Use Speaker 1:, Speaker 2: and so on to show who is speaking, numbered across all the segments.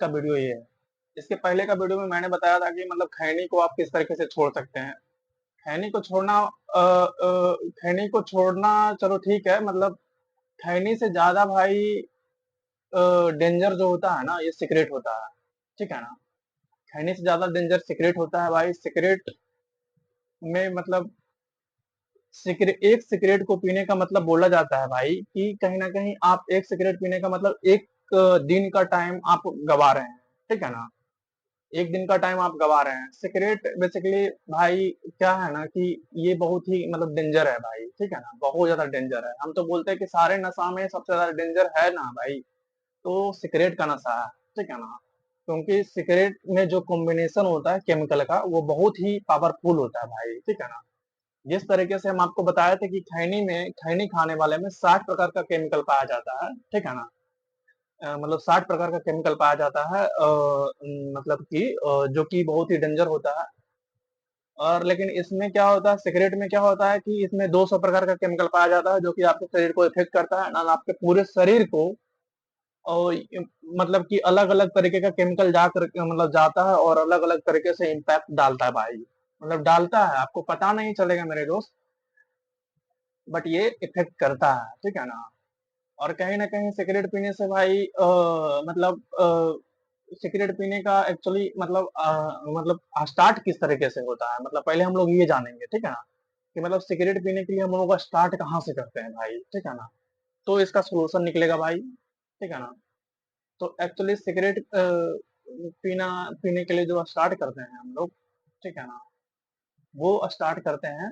Speaker 1: का वीडियो ये है। इसके पहले का वीडियो में मैंने बताया था कि मतलब खैनी को आप किस तरीके से छोड़ सकते हैं। खैनी को छोड़ना खैनी को छोड़ना चलो ठीक है, मतलब खैनी से ज़्यादा भाई डेंजर जो होता है ना, ये सिगरेट होता है, ठीक है ना? खैनी से ज़्यादा डेंजर सिगरेट होता है भाई। सिगरेट में मतलब एक सिगरेट को पीने का मतलब बोला जाता है भाई कि कहीं न कहीं आप एक सिगरेट पीने का मतलब एक दिन का टाइम आप गँवा रहे हैं, ठीक है ना? एक दिन का टाइम आप गँवा रहे हैं। सिगरेट बेसिकली भाई क्या है ना कि ये बहुत ही मतलब डेंजर है भाई, ठीक है ना? बहुत ज़्यादा डेंजर है। हम तो बोलते हैं कि सारे नशा में सबसे ज़्यादा डेंजर है ना भाई, तो सिगरेट का नशा है, ठीक है ना? क्योंकि सिगरेट में जो कॉम्बिनेशन होता है केमिकल का, वो बहुत ही पावरफुल होता है भाई, ठीक है ना? जिस तरीके से हम आपको बताए थे कि खैनी खाने वाले में 60 प्रकार का केमिकल पाया जाता है, ठीक है ना? मतलब 60 प्रकार का केमिकल पाया जाता है, मतलब कि जो कि बहुत ही डेंजर होता है। और लेकिन इसमें क्या होता है, सिगरेट में क्या होता है कि इसमें 200 प्रकार का केमिकल पाया जाता है, जो कि आपके शरीर को इफेक्ट करता है, ना आपके पूरे शरीर को। और मतलब कि अलग-अलग तरीके का केमिकल जाकर मतलब जाता है और अलग-अलग तरीके से इम्पैक्ट डालता है भाई। मतलब डालता है, आपको पता नहीं चलेगा मेरे दोस्त, बट ये इफेक्ट करता है, ठीक है ना? और कहीं न कहीं सिगरेट पीने से भाई मतलब सिगरेट पीने का एक्चुअली मतलब स्टार्ट किस तरीके से होता है? मतलब पहले हम लोग ये जानेंगे, ठीक है ना? कि मतलब सिगरेट पीने के लिए हम लोगों का स्टार्ट कहाँ से करते हैं भाई, ठीक है ना? तो इसका सॉल्यूशन निकलेगा भाई, ठीक है ना? तो एक्चुअली सिगरेट पीने के लिए जो स्टार्ट करते हैं हम लोग, ठीक है ना? वो स्टार्ट करते हैं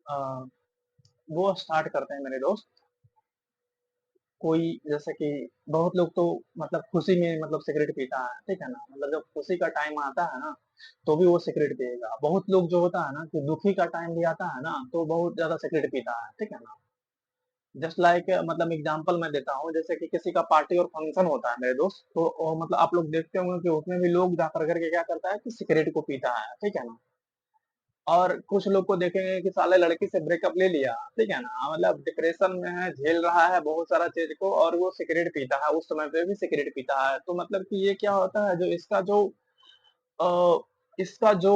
Speaker 1: अ, वो स्टार्ट करते हैं मेरे दोस्त, कोई जैसे कि बहुत लोग तो मतलब खुशी में मतलब सिगरेट पीता है, ठीक है ना? मतलब जब खुशी का टाइम आता है ना, तो भी वो सिगरेट पिएगा। बहुत लोग जो होता है ना कि दुखी का टाइम भी आता है ना, तो बहुत ज़्यादा सिगरेट पीता है, ठीक है ना? जस्ट लाइक मतलब एग्ज़ाम्पल मैं देता हूँ, जैसे कि किसी का पार्टी और फंक्शन होता है मेरे दोस्त, तो मतलब आप लोग देखते होंगे कि उसमें भी लोग जा कर के क्या करता है कि सिगरेट को पीता है, ठीक है ना? और कुछ लोग को देखेंगे कि साले लड़की से ब्रेकअप ले लिया, ठीक है ना? मतलब डिप्रेशन में है, झेल रहा है बहुत सारा चीज़ को और वो सिगरेट पीता है, उस समय पे भी सिगरेट पीता है। तो मतलब कि ये क्या होता है, जो अ, इसका जो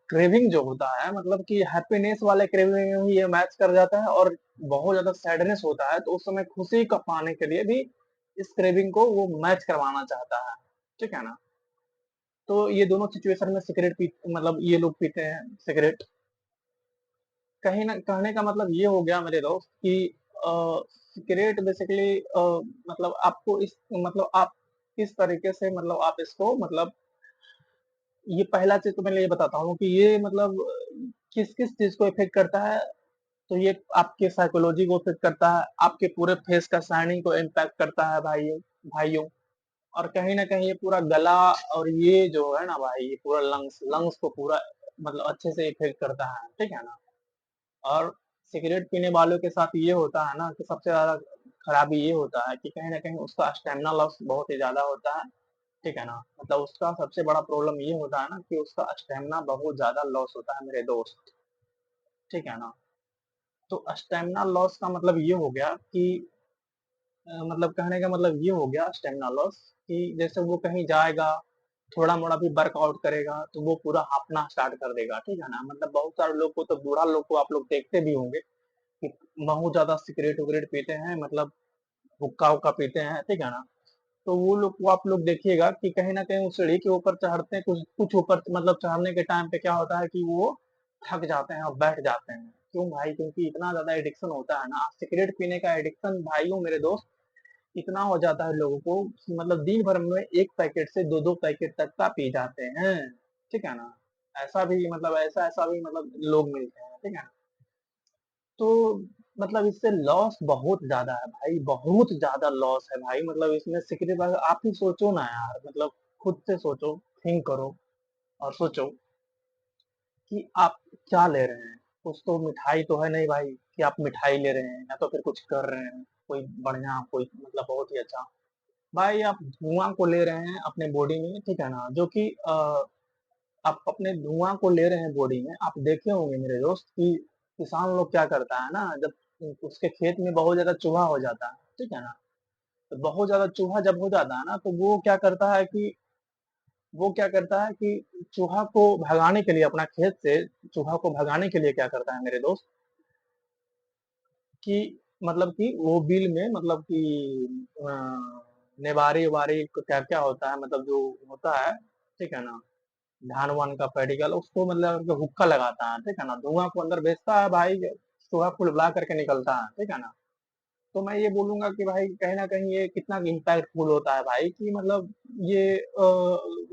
Speaker 1: क्रेविंग जो होता है, मतलब कि हैप्पीनेस वाले क्रेविंग में भी ये मैच कर जाता है और बहुत ज़्यादा सैडनेस होता है, तो उस समय खुशी का पाने के लिए भी इस क्रेविंग को वो मैच करवाना चाहता है, ठीक है ना? तो ये दोनों सिचुएशन में सिगरेट पी मतलब ये लोग पीते हैं सिगरेट। कहीं न कहने का मतलब ये हो गया मेरे दोस्त कि अ, सिगरेट बेसिकली मतलब आपको इस मतलब आप किस तरीके से मतलब आप इसको मतलब ये पहला चीज़ तो मैं ये बताता हूँ कि ये मतलब किस-किस चीज़ को इफ़ेक्ट करता है, तो ये आपके साइकोलॉजी को इफ़ेक्ट करता है, आपके पूरे फेस का शाइनिंग को इम्पैक्ट करता है भाइयों। और कहीं न कहीं ये पूरा गला और ये जो है ना भाई, ये पूरा लंग्स को पूरा मतलब अच्छे से इफ़ेक्ट करता है, ठीक है ना? और सिगरेट पीने वालों के साथ ये होता है ना कि सबसे ज़्यादा खराबी ये होता है कि कहीं न कहीं उसका स्टैमिना लॉस बहुत ही ज़्यादा होता है, ठीक है ना? मतलब उसका सबसे बड़ा प्रॉब्लम ये होता है ना कि उसका स्टैमिना बहुत ज़्यादा लॉस होता है मेरे दोस्त, ठीक है ना? तो स्टैमिना लॉस का मतलब ये हो गया कि मतलब कहने का मतलब ये हो गया स्टैमिना लॉस कि जैसे वो कहीं जाएगा, थोड़ा-मोड़ा भी वर्कआउट करेगा, तो वो पूरा हांफना स्टार्ट कर देगा, ठीक है ना? मतलब बहुत सारे लोग को तो बूढ़ा लोग को आप लोग देखते भी होंगे कि बहुत ज़्यादा सिगरेट-विगरेट पीते हैं, मतलब हुक्का-वुक्का पीते हैं, ठीक है ना? तो वो लोग को आप लोग देखिएगा कि कहीं न कहीं वो सीढ़ी के ऊपर चढ़ते हैं, कुछ कुछ ऊपर मतलब चढ़ने के टाइम पे क्या होता है कि वो थक जाते हैं और बैठ जाते हैं। क्यों भाई? क्योंकि इतना ज़्यादा एडिक्शन होता है ना, सिगरेट पीने का एडिक्शन भाइयों मेरे दोस्त इतना हो जाता है लोगों को कि मतलब दिन भर में 1 पैकेट से 2-2 पैकेट तक का पी जाते हैं, ठीक है ना? ऐसा भी मतलब लोग मिलते हैं, ठीक है ना? तो मतलब इससे लॉस बहुत ज़्यादा है भाई, बहुत ज़्यादा लॉस है भाई, मतलब इसमें सिगरेट अगर आप ही सोचो ना यार, मतलब खुद से सोचो, थिंक करो और सोचो कि आप क्या ले रहे हैं? कुछ तो मिठाई तो है नहीं भाई कि आप मिठाई ले रहे हैं या तो फिर कुछ कर रहे हैं, कोई बढ़िया कोई मतलब बहुत ही अच्छा। भाई आप धुआँ को ले रहे हैं अपने बॉडी में, ठीक है ना? जो कि आप अपने धुआँ को ले रहे हैं बॉडी में, आप देखे होंगे मेरे दोस्त कि किसान लोग क्या करता है ना, जब उसके खेत में बहुत ज़्यादा चूहा हो जाता है, ठीक है ना? तो बहुत ज़्यादा चूहा जब हो जाता है ना, तो वो क्या करता है कि वो क्या करता है कि चूहा को भगाने के लिए अपना खेत से चूहा को भगाने के लिए क्या करता है मेरे दोस्त कि मतलब कि वो बिल में मतलब कि अ, नेबारी-वेबारी क्या-क्या होता है मतलब जो होता है, ठीक है ना? धान-वान का पेडिकल उसको मतलब कि हुक्का लगाता है, ठीक है ना? धुआँ को अंदर भेजता है भाई, चूहा कुल-बुला करके निकलता है, ठीक है ना? तो मैं ये बोलूँगा कि भाई कहीं न कहीं ये कितना इम्पैक्टफुल होता है भाई कि मतलब ये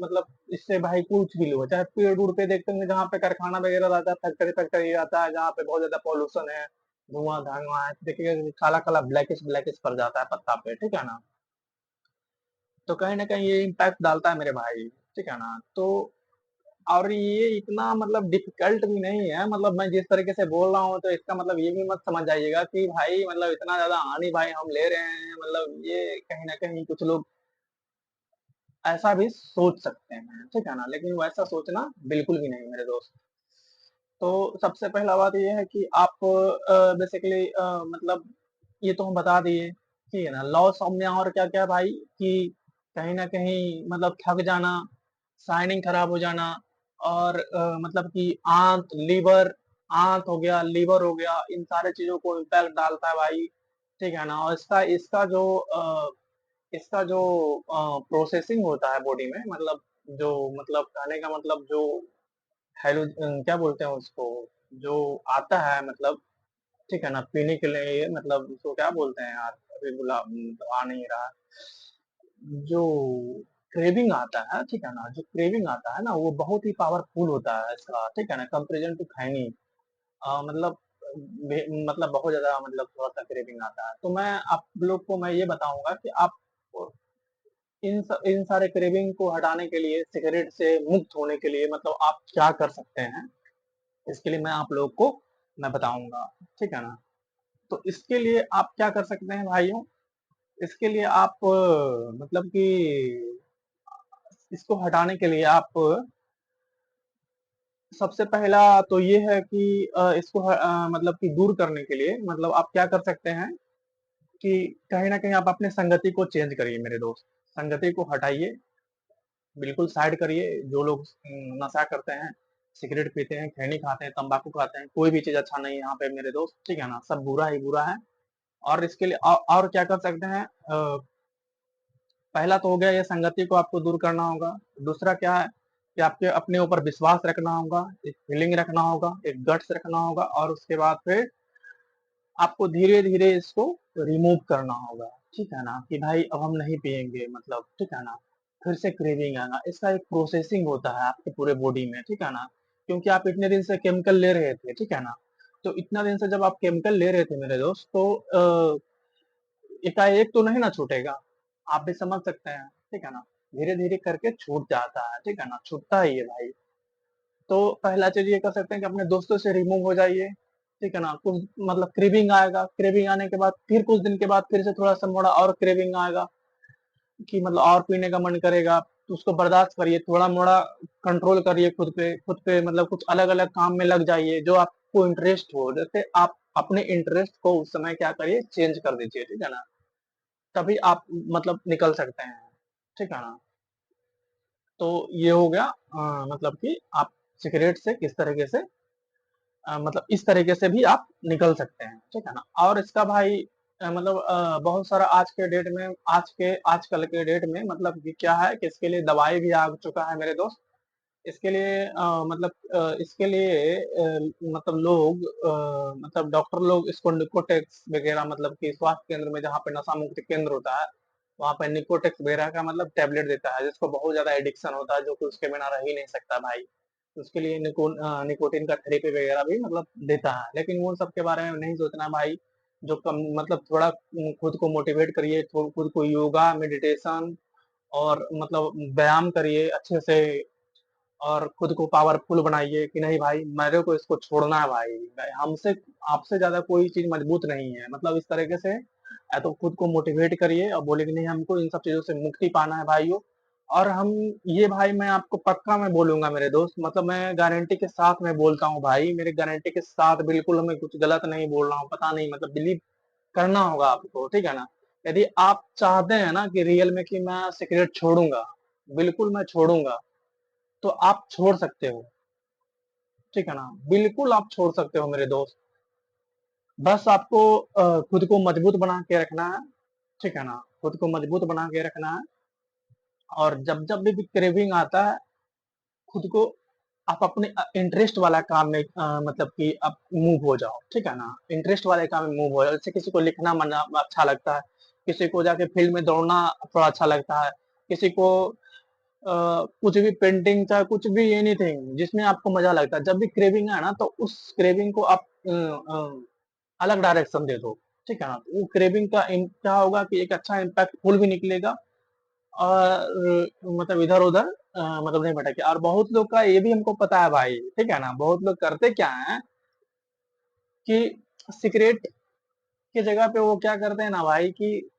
Speaker 1: मतलब इससे भाई कुछ भी लो, चाहे पेड़-उड़ पे देखते होंगे जहाँ पे कारखाना वगैरह रहता है, फैक्ट्री-वैक्ट्री रहता है, जहाँ पे बहुत ज़्यादा पॉल्यूशन है, धुआँ-धुआँ है, देखिएगा काला-काला, ब्लैकिश-ब्लैकिश पड़ जाता है पत्ता पे, ठीक है ना? तो कहीं न कहीं ये इम्पैक्ट डालता है मेरे भाई, ठीक है ना? तो और ये इतना मतलब डिफ़िकल्ट भी नहीं है, मतलब मैं जिस तरीके से बोल रहा हूँ तो इसका मतलब ये भी मत समझ जाइएगा कि भाई मतलब इतना ज़्यादा हानि भाई हम ले रहे हैं, मतलब ये कहीं न कहीं कुछ लोग ऐसा भी सोच सकते हैं, ठीक है ना? लेकिन वैसा सोचना बिल्कुल भी नहीं मेरे दोस्त। तो सबसे पहला बात ये है कि आप बेसिकली मतलब ये तो हम बता दिए, ठीक है ना? लॉस में और क्या-क्या है भाई कि कहीं न कहीं मतलब थक जाना, शाइनिंग खराब हो जाना और मतलब कि आँत हो गया, इन सारे चीज़ों को इम्पैक्ट डालता है भाई, ठीक है ना? और इसका जो प्रोसेसिंग होता है बॉडी में मतलब जो मतलब कहने का मतलब जो क्या बोलते हैं उसको, जो आता है मतलब ठीक है ना, पीने के लिए मतलब उसको क्या बोलते हैं यार? अभी आ नहीं रहा। जो क्रेविंग आता है, ठीक है ना? जो क्रेविंग आता है ना, वो बहुत ही पावरफुल होता है इसका, ठीक है ना? कंपैरिज़न टू खैनी मतलब बे मतलब बहुत ज़्यादा मतलब थोड़ा-सा क्रेविंग आता है। तो मैं आप लोग को मैं ये बताऊँगा कि आप इन सारे क्रेविंग को हटाने के लिए, सिगरेट से मुक्त होने के लिए मतलब आप क्या कर सकते हैं? इसके लिए मैं आप लोग को मैं बताऊँगा, ठीक है ना? तो इसके लिए आप क्या कर सकते हैं भाइयों, इसके लिए आप मतलब कि इसको हटाने के लिए आप सबसे पहला तो ये है कि इसको मतलब कि दूर करने के लिए मतलब आप क्या कर सकते हैं कि कहीं न कहीं आप अपने संगति को चेंज करिए मेरे दोस्त। संगति को हटाइए, बिल्कुल साइड करिए। जो लोग नशा करते हैं, सिगरेट पीते हैं, खैनी खाते हैं, तम्बाकू खाते हैं, कोई भी चीज़ अच्छा नहीं है यहाँ पे मेरे दोस्त, ठीक है ना? सब बुरा ही बुरा है। और इसके लिए और क्या कर सकते हैं पहला तो हो गया ये संगति को आपको दूर करना होगा। दूसरा क्या है कि आपके अपने ऊपर विश्वास रखना होगा, एक फीलिंग रखना होगा, एक गट्स रखना होगा और उसके बाद फिर आपको धीरे-धीरे इसको रिमूव करना होगा, ठीक है ना? कि भाई अब हम नहीं पिएँगे मतलब, ठीक है ना? फिर से क्रेविंग आना, इसका एक प्रोसेसिंग होता है आपके पूरे बॉडी में, ठीक है ना? क्योंकि आप इतने दिन से केमिकल ले रहे थे, ठीक है ना? तो इतना दिन से जब आप केमिकल ले रहे थे मेरे दोस्त तो एकाएक तो नहीं ना छूटेगा, आप भी समझ सकते हैं, ठीक है ना? धीरे-धीरे करके छूट जाता है, ठीक है ना? छूटता ही है भाई। तो पहला चीज़ ये कर सकते हैं कि अपने दोस्तों से रिमूव हो जाइए, ठीक है ना? कुछ मतलब क्रेविंग आएगा, क्रेविंग आने के बाद फिर कुछ दिन के बाद फिर से थोड़ा-सा मोड़ा और क्रेविंग आएगा कि मतलब और पीने का मन करेगा, तो उसको बर्दाश्त करिए, थोड़ा-मोड़ा कंट्रोल करिए खुद पे मतलब कुछ अलग-अलग काम में लग जाइए, जो आपको इंटरेस्ट हो। जैसे आप अपने इंटरेस्ट को उस समय क्या करिए चेंज कर दीजिए, ठीक है ना? तभी आप मतलब निकल सकते हैं, ठीक है ना? तो ये हो गया मतलब कि आप सिगरेट से किस तरीके से मतलब इस तरीके से भी आप निकल सकते हैं, ठीक है ना? और इसका भाई मतलब बहुत सारा आजकल के डेट में मतलब कि क्या है कि इसके लिए दवाई भी आ चुका है मेरे दोस्त। इसके लिए मतलब इसके लिए मतलब मतलब डॉक्टर लोग इसको निकोटेक्स वगैरह मतलब कि स्वास्थ्य केंद्र में जहाँ पे नशा मुक्ति केंद्र होता है, वहाँ पे निकोटेक्स वगैरह का मतलब टैबलेट देता है, जिसको बहुत ज़्यादा एडिक्शन होता है, जो कि उसके बिना रह ही नहीं सकता भाई। तो उसके लिए निकोटिन का थेरेपी वगैरह भी मतलब देता है, लेकिन वो सब के बारे में नहीं सोचना है भाई। जो कम मतलब थोड़ा खुद को मोटिवेट करिए, खुद को योगा, मेडिटेशन और मतलब व्यायाम करिए अच्छे से और खुद को पावरफुल बनाइए कि नहीं भाई मेरे को इसको छोड़ना है भाई। हमसे आपसे ज़्यादा कोई चीज़ मजबूत नहीं है। मतलब इस तरीके से या तो खुद को मोटिवेट करिए और बोलिए कि नहीं हमको इन सब चीज़ों से मुक्ति पाना है भाइयों। और हम ये भाई मैं आपको पक्का मैं बोलूँगा मेरे दोस्त मतलब मैं गारंटी के साथ मैं बोलता हूँ भाई, मेरे गारंटी के साथ बिल्कुल मैं कुछ गलत नहीं बोल रहा हूँ, पता नहीं मतलब बिलीव करना होगा आपको, ठीक है ना? यदि आप चाहते हैं ना कि रियल में कि मैं सिगरेट छोड़ूँगा, बिल्कुल मैं छोड़ूँगा। तो आप छोड़ सकते हो, ठीक है ना? बिल्कुल आप छोड़ सकते हो मेरे दोस्त। बस आपको खुद को मजबूत बना के रखना है, ठीक है ना? खुद को मजबूत बना के रखना है और जब भी क्रेविंग आता है, खुद को आप अपने इंटरेस्ट वाला काम में मतलब कि आप मूव हो जाओ, ठीक है ना? इंटरेस्ट वाले काम में मूव हो जाओ। जैसे किसी को लिखना मना अच्छा लगता है, किसी को जाके फील्ड में दौड़ना थोड़ा अच्छा लगता है, किसी को कुछ भी पेंटिंग चाहे कुछ भी एनीथिंग जिसमें आपको मज़ा लगता है। जब भी क्रेविंग आए ना तो उस क्रेविंग को आप अलग डायरेक्शन दे दो, ठीक है ना? वो क्रेविंग का क्या होगा कि एक अच्छा इम्पैक्टफुल भी निकलेगा और मतलब इधर-उधर मतलब नहीं भटके और बहुत लोग का ये भी हमको पता है भाई, ठीक है ना? बहुत लोग करते क्या हैं कि सिगरेट की जगह पे वो क्या करते हैं ना भाई कि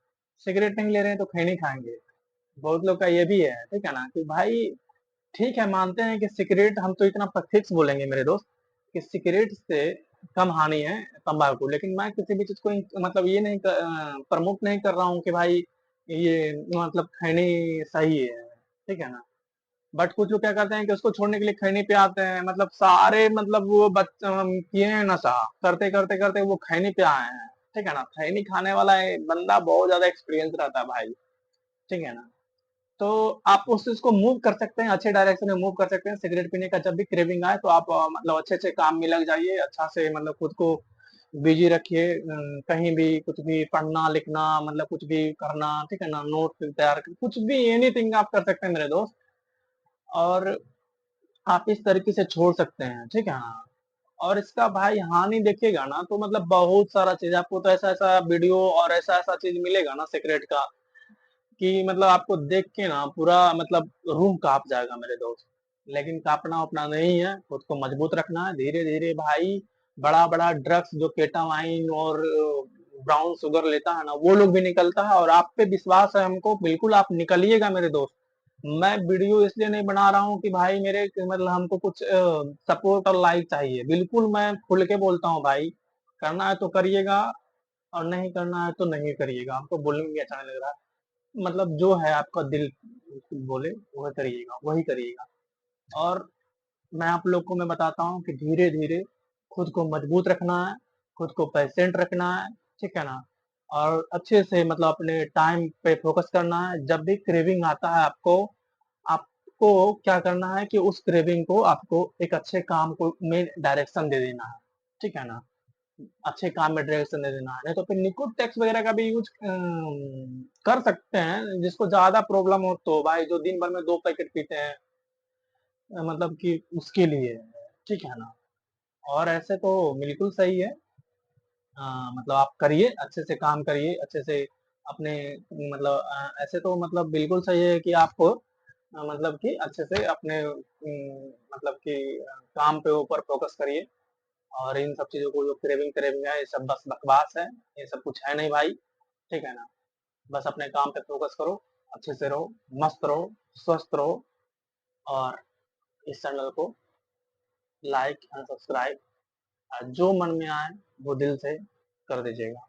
Speaker 1: सिगरेट नहीं ले रहे हैं तो खैनी खाएँगे। बहुत लोग का ये भी है, ठीक है ना? कि भाई ठीक है, मानते हैं कि सिगरेट हम तो इतना फिक्स बोलेंगे मेरे दोस्त कि सिगरेट से कम हानि है तम्बाकू, लेकिन मैं किसी भी चीज़ को मतलब ये नहीं प्रमोट नहीं कर रहा हूँ कि भाई ये मतलब खैनी सही है, ठीक है ना? बट कुछ लोग क्या करते हैं कि उसको छोड़ने के लिए खैनी पे आते हैं, मतलब सारे मतलब वो किए हैं नशा, करते-करते वो खैनी पे आए हैं, ठीक है ना? खैनी खाने वाला बंदा बहुत ज़्यादा एक्सपीरियंस रहता है भाई, ठीक है ना? तो आप उस चीज़ को मूव कर सकते हैं, अच्छे डायरेक्शन में मूव कर सकते हैं। सिगरेट पीने का जब भी क्रेविंग आए तो आप मतलब अच्छे-अच्छे काम में लग जाइए, अच्छा से मतलब खुद को बिज़ी रखिए कहीं भी कुछ भी पढ़ना-लिखना मतलब कुछ भी करना, ठीक है ना? नोट तैयार कुछ भी एनीथिंग आप कर सकते हैं मेरे दोस्त और आप इस तरीके से छोड़ सकते हैं, ठीक है ना? और इसका भाई हानि देखिएगा ना तो मतलब बहुत सारा चीज़ आपको तो ऐसा-ऐसा वीडियो और ऐसा-ऐसा चीज़ मिलेगा ना सिगरेट का कि मतलब आपको देख के ना पूरा मतलब रूह काँप जाएगा मेरे दोस्त। लेकिन काँपना-वापना नहीं है, खुद को मजबूत रखना है, धीरे-धीरे भाई बड़ा-बड़ा ड्रग्स जो केटामाइन और ब्राउन शुगर लेता है ना, वो लोग भी निकलता है और आप पे विश्वास है हमको, बिल्कुल आप निकलिएगा मेरे दोस्त। मैं वीडियो इसलिए नहीं बना रहा हूँ कि भाई मेरे मतलब हमको कुछ सपोर्ट और लाइक चाहिए। बिल्कुल मैं खुल के बोलता हूँ भाई, करना है तो करिएगा और नहीं करना है तो नहीं करिएगा। हमको बोलने में भी अच्छा नहीं लग रहा है। मतलब जो है आपका दिल बोले वह करिएगा, वही करिएगा। और मैं आप लोग को मैं बताता हूँ कि धीरे-धीरे खुद को मजबूत रखना है, खुद को पेशेंट रखना है, ठीक है ना? और अच्छे से मतलब अपने टाइम पे फ़ोकस करना है। जब भी क्रेविंग आता है आपको क्या करना है कि उस क्रेविंग को आपको एक अच्छे काम को में डायरेक्शन दे देना है, ठीक है ना? अच्छे काम में डायरेक्शन दे देना है, नहीं तो फिर निकोटेक्स वगैरह का भी यूज़ कर सकते हैं, जिसको ज़्यादा प्रॉब्लम हो तो भाई जो दिन भर में 2 पैकेट पीते हैं मतलब कि उसके लिए, ठीक है ना? और ऐसे तो बिल्कुल सही है मतलब आप करिए, अच्छे से काम करिए, अच्छे से अपने मतलब ऐसे तो मतलब बिल्कुल सही है कि आप मतलब कि अच्छे से अपने मतलब कि काम पे ऊपर फ़ोकस करिए और इन सब चीज़ों को जो क्रेविंग है, ये सब बस बकवास है, ये सब कुछ है नहीं भाई, ठीक है ना? बस अपने काम पे फ़ोकस करो, अच्छे से रहो, मस्त रहो, स्वस्थ रहो और इस चैनल को लाइक एंड सब्सक्राइब जो मन में आए वो दिल से कर दीजिएगा।